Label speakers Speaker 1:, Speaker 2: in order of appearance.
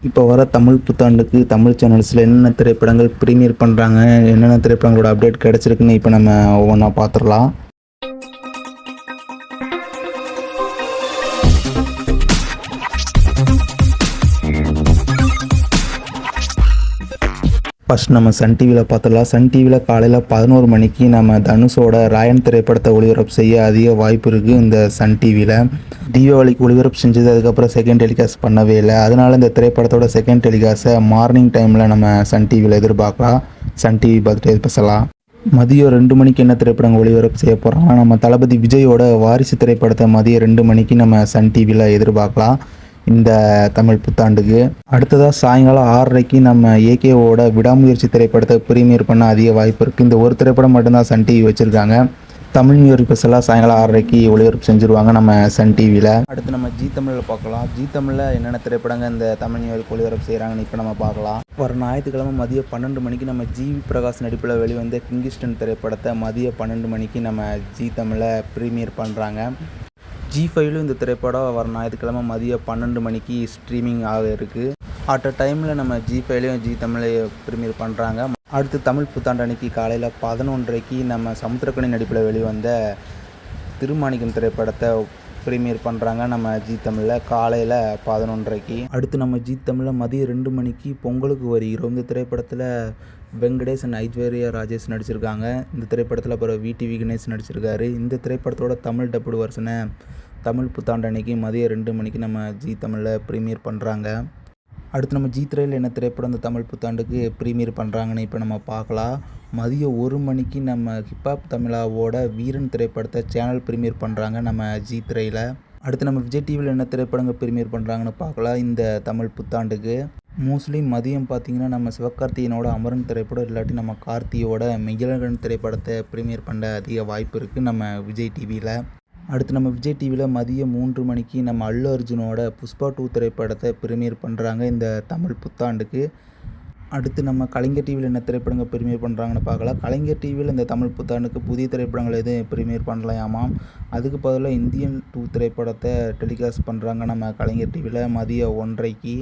Speaker 1: இப்போ வர தமிழ் புத்தாண்டுக்கு தமிழ் சேனல்ஸில் என்னென்ன திரைப்படங்கள் ப்ரீமியர் பண்ணுறாங்க, என்னென்ன திரைப்படங்களோட அப்டேட் கிடச்சிருக்குன்னு இப்போ நம்ம ஒவ்வொன்றா பார்த்துடலாம். ஃபஸ்ட் நம்ம சன் டிவியில் பார்த்துடலாம். சன் டிவியில் காலையில் 11 மணிக்கு நம்ம தனுஷோட ராயன் திரைப்படத்தை ஒளிபரப்பு செய்ய அதிக வாய்ப்பு இருக்குது. இந்த சன் டிவியில் தீபாவளிக்கு ஒளிபரப்பு செஞ்சது, அதுக்கப்புறம் செகண்ட் டெலிகாஸ்ட் பண்ணவே இல்லை. அதனால் இந்த திரைப்படத்தோட செகண்ட் டெலிகாஸ்ட்டை மார்னிங் டைமில் நம்ம சன் டிவியில் எதிர்பார்க்கலாம். சன் டிவி பார்த்துட்டு பேசலாம். மதியம் 2 மணிக்கு என்ன திரைப்படங்கள் ஒளிபரப்பு செய்ய போகிறாங்கன்னா, நம்ம தளபதி விஜயோட வாரிசு திரைப்படத்தை மதியம் 2 மணிக்கு நம்ம சன் டிவியில் எதிர்பார்க்கலாம் இந்த தமிழ் புத்தாண்டுக்கு. அடுத்ததாக சாயங்காலம் 6:30க்கு நம்ம ஏகேவோட விடாமுயற்சி திரைப்படத்தை ப்ரீமியர் பண்ண அதிக வாய்ப்பு இருக்குது. இந்த ஒரு திரைப்படம் மட்டும்தான் சன் டிவி வச்சுருக்காங்க. தமிழ் நியூ இயர் ஸ்பெஷலாக சாயங்காலம் 6:30க்கு ஒளிபரப்பு செஞ்சுருவாங்க நம்ம சன் டிவியில். அடுத்து நம்ம ஜீ தமிழில் பார்க்கலாம். ஜீ தமிழில் என்னென்ன திரைப்படங்கள் இந்த தமிழ் நியூ இயருக்கு ஒளிபரப்பு செய்கிறாங்கன்னு இப்போ நம்ம பார்க்கலாம். வர ஞாயிற்றுக்கிழமை மதியம் 12 மணிக்கு நம்ம ஜி பிரகாஷ் நடிப்பில் வெளிவந்த கிங்கிஸ்டன் திரைப்படத்தை மதியம் 12 மணிக்கு நம்ம ஜீ தமிழில் ப்ரீமியர் பண்ணுறாங்க. G5லும் இந்த திரைப்படம் வர ஞாயிற்றுக்கிழமை மதியம் 12 மணிக்கு ஸ்ட்ரீமிங் ஆக இருக்குது. அட் அ டைமில் நம்ம G5லையும் ஜி தமிழையும் ப்ரீமியர் பண்ணுறாங்க. அடுத்து தமிழ் புத்தாண்டு அன்னைக்கு காலையில் 11:30க்கு நம்ம சமுத்திரக்கனி நடிப்பில் வெளிவந்த திருமாணிக்கம் திரைப்படத்தை ப்ரீமியர் பண்ணுறாங்க நம்ம ஜி தமிழில் காலையில் 11:30க்கு. அடுத்து நம்ம ஜி தமிழில் மதியம் 2 மணிக்கு பொங்கலுக்கு வருகிறோம். இந்த திரைப்படத்தில் வெங்கடேஷ் அண்ட் ஐஸ்வர்யா ராஜேஷ் நடிச்சிருக்காங்க. இந்த திரைப்படத்தில் அப்புறம் விடிவி கணேஷ் நடிச்சிருக்காரு. இந்த திரைப்படத்தோட தமிழ் டப்புடு வருஷனை தமிழ் புத்தாண்டு அன்னைக்கு மதியம் 2 மணிக்கு நம்ம ஜி தமிழில் ப்ரீமியர் பண்ணுறாங்க. அடுத்து நம்ம ஜி திரையில் என்ன திரைப்படம் இந்த தமிழ் புத்தாண்டுக்கு ப்ரீமியர் பண்ணுறாங்கன்னு இப்போ நம்ம பார்க்கலாம். மதியம் 1 மணிக்கு நம்ம ஹிப்ஹாப் தமிழாவோட வீரன் திரைப்படத்தை சேனல் ப்ரீமியர் பண்ணுறாங்க நம்ம ஜி திரையில். அடுத்து நம்ம விஜய் டிவியில் என்ன திரைப்படங்கள் ப்ரீமியர் பண்ணுறாங்கன்னு பார்க்கலாம் இந்த தமிழ் புத்தாண்டுக்கு. மோஸ்ட்லி மதியம் பார்த்திங்கன்னா நம்ம சிவகார்த்திகேயனோட அமரன் திரைப்படம், இல்லாட்டி நம்ம கார்த்தியோட மெய்யழகன் திரைப்படத்தை ப்ரீமியர் பண்ண அதிக வாய்ப்பு இருக்குது நம்ம விஜய் டிவியில். அடுத்து நம்ம விஜய் டிவியில் மதியம் 3 மணிக்கு நம்ம அல்லு அர்ஜுனோட புஷ்பா 2 திரைப்படத்தை ப்ரீமியர் பண்ணுறாங்க இந்த தமிழ் புத்தாண்டுக்கு. அடுத்து நம்ம கலைஞர் டிவியில் என்ன திரைப்படங்கள் ப்ரீமியர் பண்ணுறாங்கன்னு பார்க்கலாம். கலைஞர் டிவியில் இந்த தமிழ் புத்தாண்டுக்கு புதிய திரைப்படங்கள் எதுவும் ப்ரீமியர் பண்ணலையாமாம். அதுக்கு பதிலாக இந்தியன் 2 திரைப்படத்தை டெலிகாஸ்ட் பண்ணுறாங்க நம்ம கலைஞர் டிவியில் மதியம் 1:30க்கு.